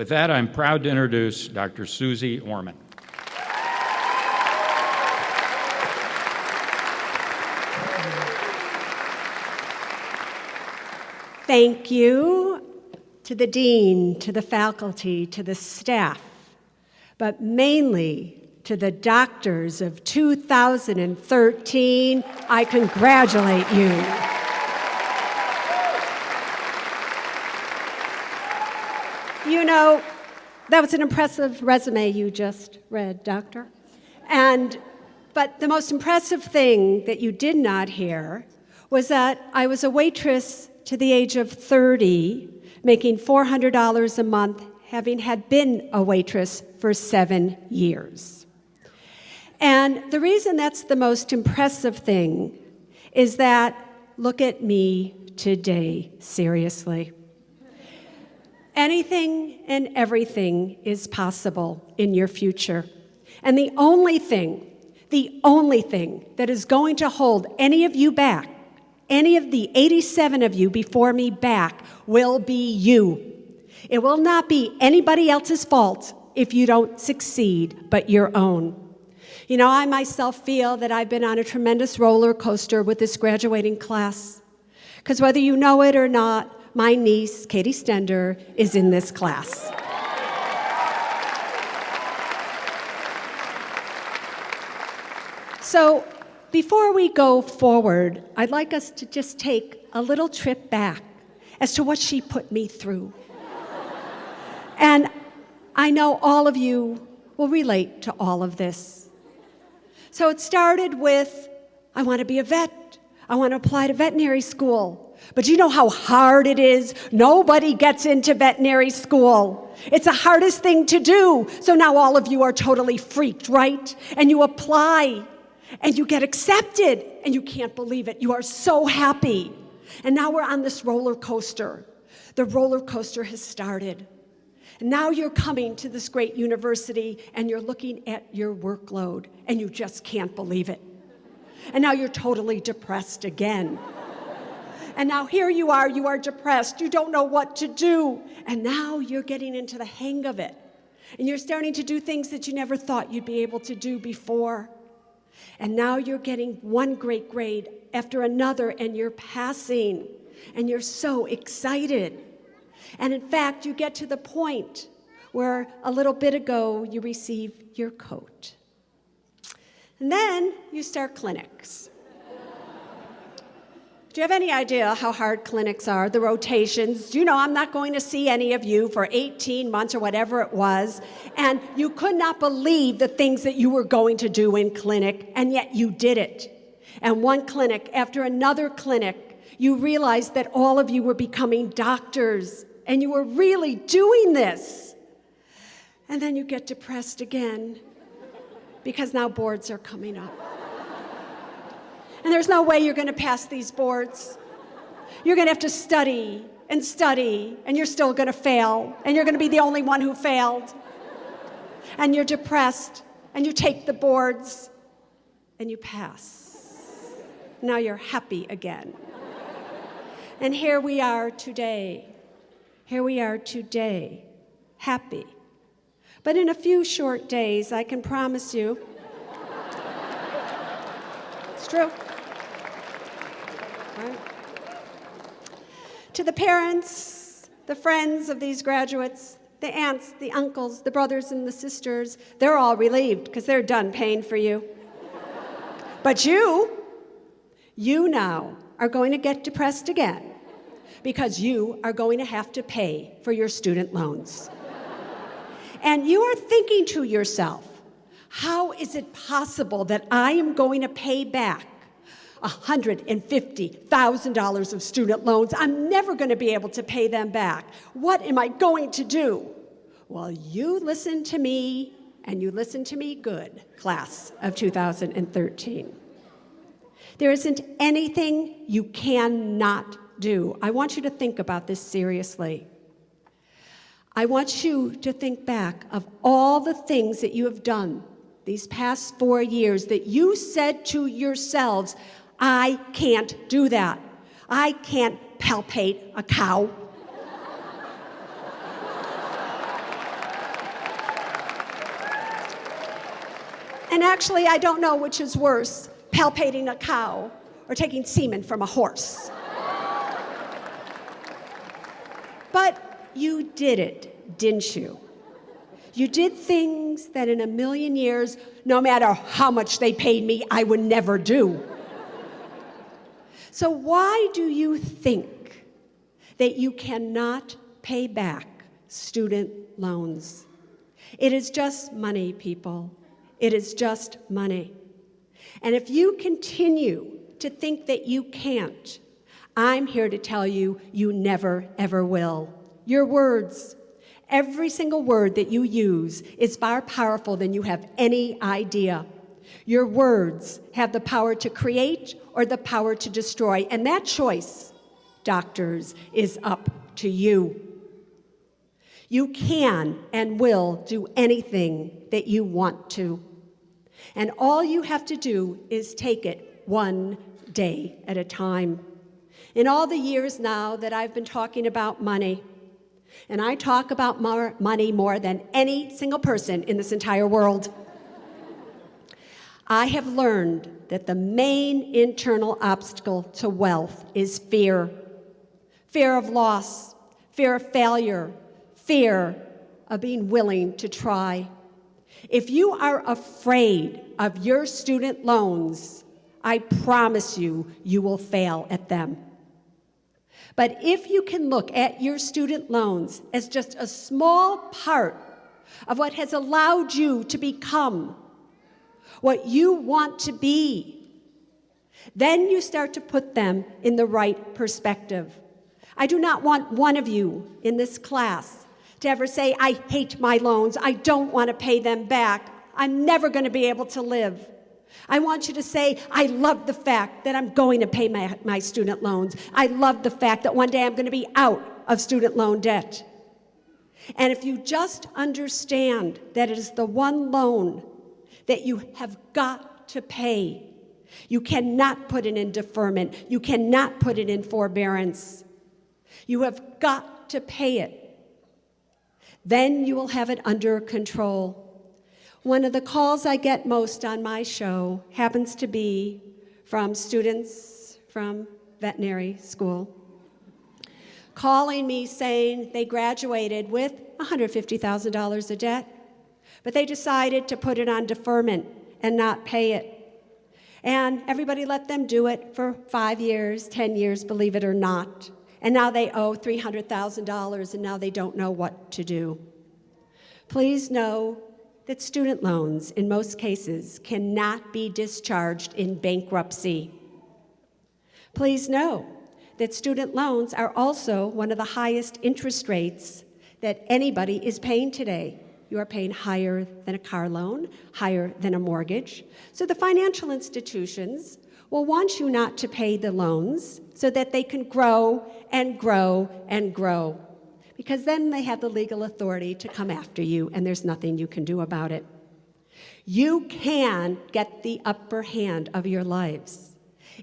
With that, I'm proud to introduce Dr. Suze Orman. Thank you to the dean, to the faculty, to the staff, but mainly to the doctors of 2013. I congratulate you. You know, that was an impressive resume you just read, Doctor. But the most impressive thing that you did not hear was that I was a waitress to the age of 30, making $400 a month, having had been a waitress for 7 years. And the reason that's the most impressive thing is that, look at me today, seriously. Anything and everything is possible in your future. And the only thing that is going to hold any of you back, any of the 87 of you before me back, will be you. It will not be anybody else's fault if you don't succeed, but your own. You know, I myself feel that I've been on a tremendous roller coaster with this graduating class. Because whether you know it or not, my niece, Katie Stender, is in this class. So before we go forward, I'd like us to just take a little trip back as to what she put me through. And I know all of you will relate to all of this. So it started with, I want to be a vet. I want to apply to veterinary school. But you know how hard it is? Nobody gets into veterinary school. It's the hardest thing to do. So now all of you are totally freaked, right? And you apply, and you get accepted, and you can't believe it. You are so happy. And now we're on this roller coaster. The roller coaster has started. And now you're coming to this great university, and you're looking at your workload, and you just can't believe it. And now you're totally depressed again. And now here you are depressed, you don't know what to do. And now you're getting into the hang of it. And you're starting to do things that you never thought you'd be able to do before. And now you're getting one great grade after another, and you're passing. And you're so excited. And in fact, you get to the point where a little bit ago you receive your coat. And then you start clinics. Do you have any idea how hard clinics are, the rotations? You know, I'm not going to see any of you for 18 months or whatever it was, and you could not believe the things that you were going to do in clinic, and yet you did it. And one clinic after another clinic, you realized that all of you were becoming doctors, and you were really doing this. And then you get depressed again, because now boards are coming up. And there's no way you're going to pass these boards. You're going to have to study, and you're still going to fail, and you're going to be the only one who failed. And you're depressed, and you take the boards, and you pass. Now you're happy again. And here we are today, happy. But in a few short days, I can promise you, it's true. Right. To the parents, the friends of these graduates, the aunts, the uncles, the brothers and the sisters, they're all relieved because they're done paying for you. But you now are going to get depressed again because you are going to have to pay for your student loans. And you are thinking to yourself, how is it possible that I am going to pay back $150,000 of student loans? I'm never going to be able to pay them back. What am I going to do? Well, you listen to me, and you listen to me good, class of 2013. There isn't anything you cannot do. I want you to think about this seriously. I want you to think back of all the things that you have done these past 4 years that you said to yourselves, I can't do that. I can't palpate a cow. And actually, I don't know which is worse, palpating a cow or taking semen from a horse. But you did it, didn't you? You did things that in a million years, no matter how much they paid me, I would never do. So why do you think that you cannot pay back student loans? It is just money, people. It is just money. And if you continue to think that you can't, I'm here to tell you, you never, ever will. Your words, every single word that you use is far powerful than you have any idea. Your words have the power to create or the power to destroy, and that choice, doctors, is up to you. You can and will do anything that you want to. And all you have to do is take it one day at a time. In all the years now that I've been talking about money, and I talk about money more than any single person in this entire world, I have learned that the main internal obstacle to wealth is fear. Fear of loss, fear of failure, fear of being willing to try. If you are afraid of your student loans, I promise you, you will fail at them. But if you can look at your student loans as just a small part of what has allowed you to become what you want to be, then you start to put them in the right perspective. I do not want one of you in this class to ever say, I hate my loans, I don't want to pay them back, I'm never going to be able to live. I want you to say, I love the fact that I'm going to pay my student loans. I love the fact that one day I'm going to be out of student loan debt. And if you just understand that it is the one loan that you have got to pay, you cannot put it in deferment. You cannot put it in forbearance. You have got to pay it. Then you will have it under control. One of the calls I get most on my show happens to be from students from veterinary school, calling me saying they graduated with $150,000 of debt, but they decided to put it on deferment and not pay it. And everybody let them do it for 5 years, 10 years, believe it or not. And now they owe $300,000, and now they don't know what to do. Please know that student loans, in most cases, cannot be discharged in bankruptcy. Please know that student loans are also one of the highest interest rates that anybody is paying today. You are paying higher than a car loan, higher than a mortgage. So the financial institutions will want you not to pay the loans so that they can grow and grow and grow, because then they have the legal authority to come after you, and there's nothing you can do about it. You can get the upper hand of your lives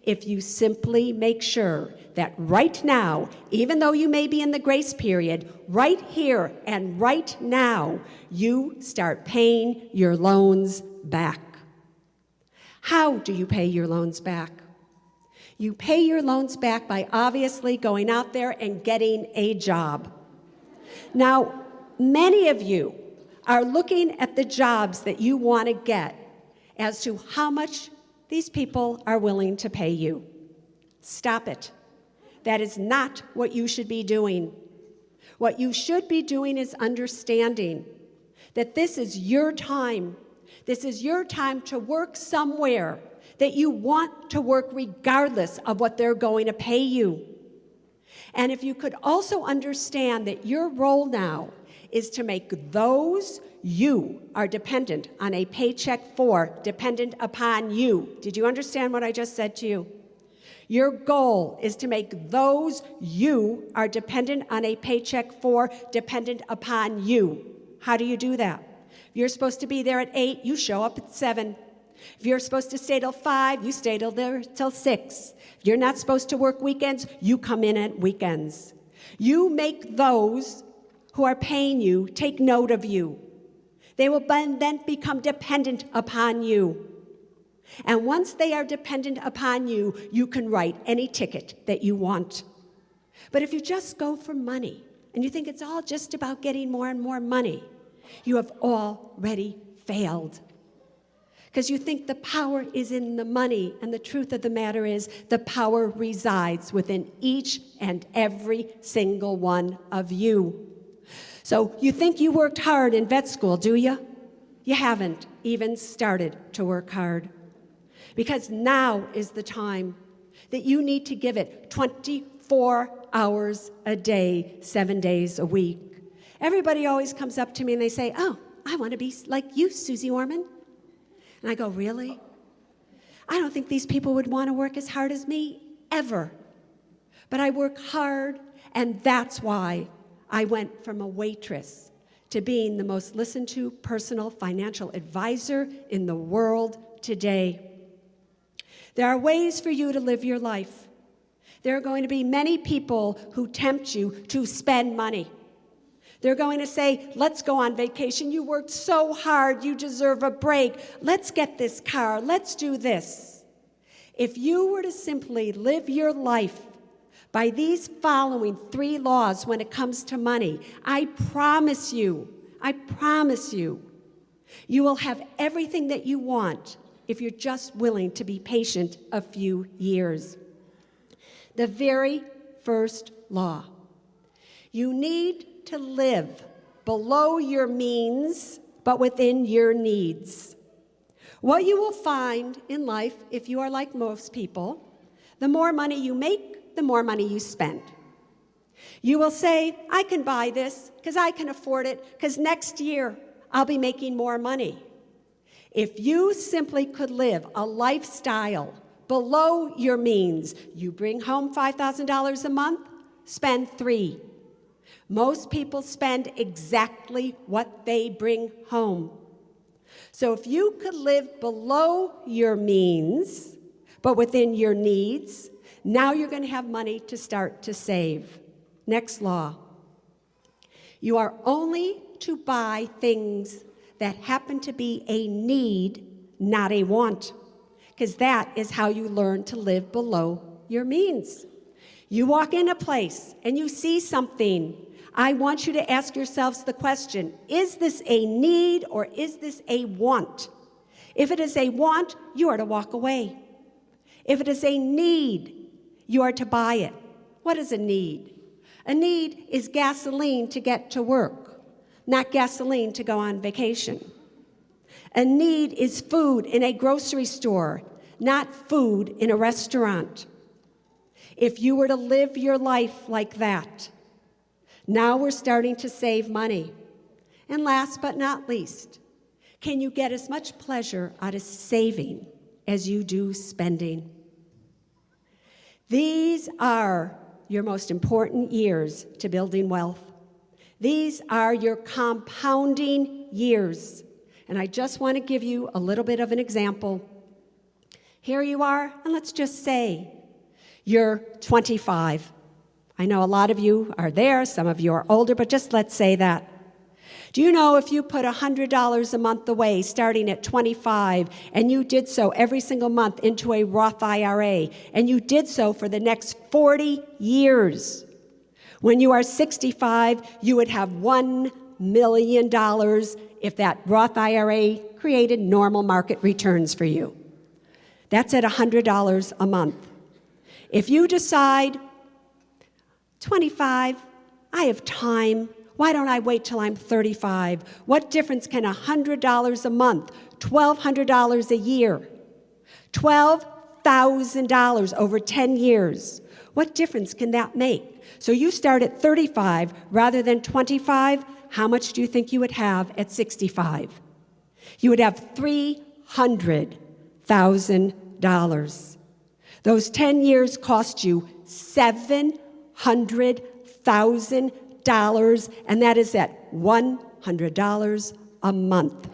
if you simply make sure that right now, even though you may be in the grace period, right here and right now, you start paying your loans back. How do you pay your loans back? You pay your loans back by obviously going out there and getting a job. Now, many of you are looking at the jobs that you want to get as to how much these people are willing to pay you. Stop it. That is not what you should be doing. What you should be doing is understanding that this is your time. This is your time to work somewhere that you want to work regardless of what they're going to pay you. And if you could also understand that your role now is to make those you are dependent on a paycheck for dependent upon you. Did you understand what I just said to you? Your goal is to make those you are dependent on a paycheck for dependent upon you. How do you do that? If you're supposed to be there at 8, you show up at 7. If you're supposed to stay till 5, you stay till 6. If you're not supposed to work weekends, you come in at weekends. You make those who are paying you take note of you. They will then become dependent upon you. And once they are dependent upon you, you can write any ticket that you want. But if you just go for money, and you think it's all just about getting more and more money, you have already failed. Because you think the power is in the money, and the truth of the matter is the power resides within each and every single one of you. So you think you worked hard in vet school, do you? You haven't even started to work hard. Because now is the time that you need to give it 24 hours a day, 7 days a week. Everybody always comes up to me and they say, "Oh, I want to be like you, Suze Orman." And I go, "Really? I don't think these people would want to work as hard as me, ever." But I work hard, and that's why I went from a waitress to being the most listened to personal financial advisor in the world today. There are ways for you to live your life. There are going to be many people who tempt you to spend money. They're going to say, "Let's go on vacation. You worked so hard. You deserve a break. Let's get this car. Let's do this." If you were to simply live your life by these following 3 laws when it comes to money, I promise you, you will have everything that you want if you're just willing to be patient a few years. The very first law: you need to live below your means, but within your needs. What you will find in life, if you are like most people, the more money you make, the more money you spend. You will say, "I can buy this because I can afford it, because next year I'll be making more money." If you simply could live a lifestyle below your means, you bring home $5,000 a month, spend $3,000. Most people spend exactly what they bring home. So if you could live below your means, but within your needs, now you're going to have money to start to save. Next law: you are only to buy things that happen to be a need, not a want, because that is how you learn to live below your means. You walk in a place and you see something. I want you to ask yourselves the question, is this a need or is this a want? If it is a want, you are to walk away. If it is a need, you are to buy it. What is a need? A need is gasoline to get to work, not gasoline to go on vacation. A need is food in a grocery store, not food in a restaurant. If you were to live your life like that, now we're starting to save money. And last but not least, can you get as much pleasure out of saving as you do spending? These are your most important years to building wealth. These are your compounding years. And I just want to give you a little bit of an example. Here you are, and let's just say you're 25. I know a lot of you are there, some of you are older, but just let's say that. Do you know if you put $100 a month away starting at 25, and you did so every single month into a Roth IRA, and you did so for the next 40 years, when you are 65, you would have $1 million if that Roth IRA created normal market returns for you. That's at $100 a month. If you decide, 25, I have time. Why don't I wait till I'm 35? What difference can $100 a month, $1,200 a year, $12,000 over 10 years, what difference can that make? So you start at 35 rather than 25, how much do you think you would have at 65? You would have $300,000. Those 10 years cost you $700,000, and that is at $100 a month.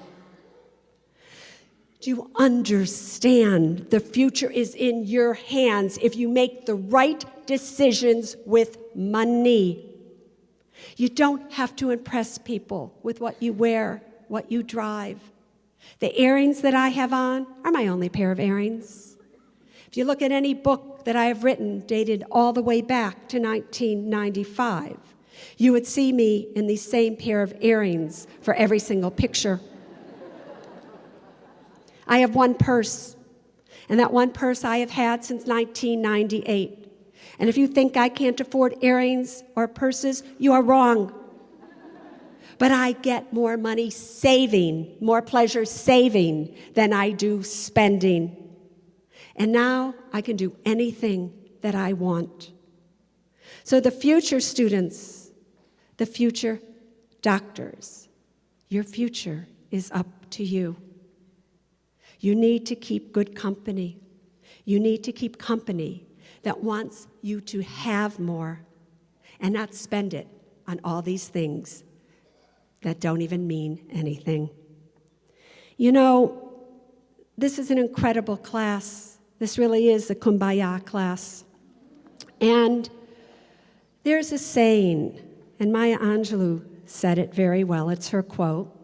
Do you understand? The future is in your hands if you make the right decisions with money. You don't have to impress people with what you wear, what you drive. The earrings that I have on are my only pair of earrings. If you look at any book that I have written dated all the way back to 1995, you would see me in the same pair of earrings for every single picture. I have one purse, and that one purse I have had since 1998. And if you think I can't afford earrings or purses, you are wrong. But I get more money saving, more pleasure saving than I do spending. And now I can do anything that I want. So the future students, the future doctors, your future is up to you. You need to keep good company. You need to keep company that wants you to have more and not spend it on all these things that don't even mean anything. You know, this is an incredible class. This really is a kumbaya class. And there's a saying, and Maya Angelou said it very well. It's her quote.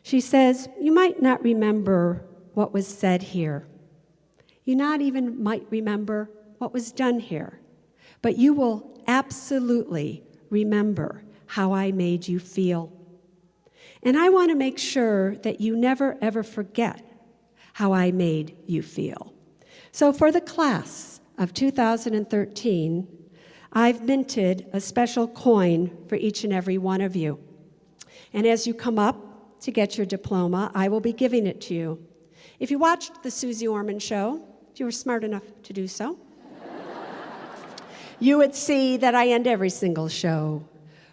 She says, "You might not remember what was said here. You not even might remember what was done here, but you will absolutely remember how I made you feel." And I want to make sure that you never, ever forget how I made you feel. So for the class of 2013, I've minted a special coin for each and every one of you. And as you come up to get your diploma, I will be giving it to you. If you watched the Suze Orman show, if you were smart enough to do so, you would see that I end every single show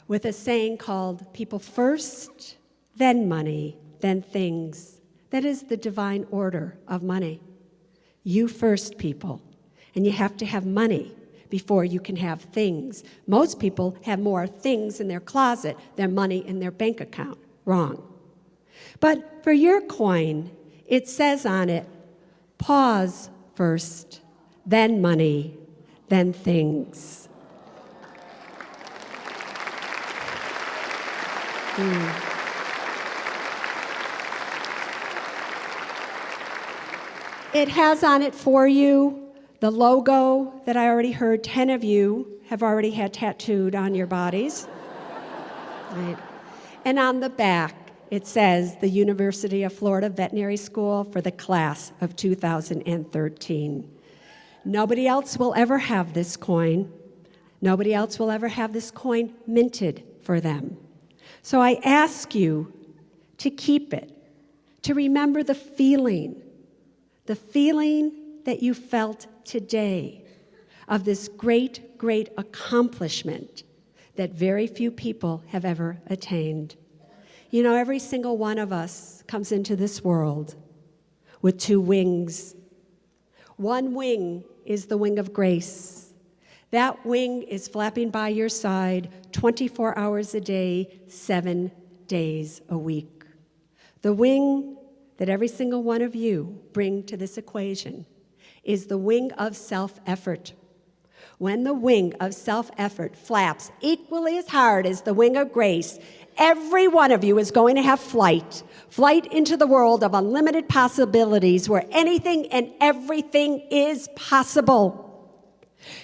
with a saying called people first, then money, then things. That is the divine order of money. You first, people. And you have to have money before you can have things. Most people have more things in their closet than money in their bank account. Wrong. But for your coin, it says on it, pause first, then money, then things. It has on it for you the logo that I already heard 10 of you have already had tattooed on your bodies. Right. And on the back, it says the University of Florida Veterinary School for the class of 2013. Nobody else will ever have this coin. Nobody else will ever have this coin minted for them. So I ask you to keep it, to remember the feeling that you felt today of this great, great accomplishment that very few people have ever attained. You know, every single one of us comes into this world with two wings. One wing is the wing of grace. That wing is flapping by your side 24 hours a day, 7 days a week. The wing that every single one of you bring to this equation is the wing of self-effort. When the wing of self-effort flaps equally as hard as the wing of grace, every one of you is going to have flight into the world of unlimited possibilities where anything and everything is possible.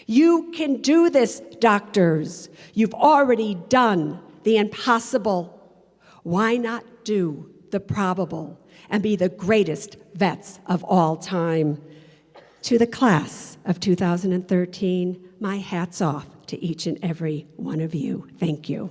You can do this, doctors. You've already done the impossible. Why not do the probable and be the greatest vets of all time? To the class of 2013, my hat's off to each and every one of you. Thank you.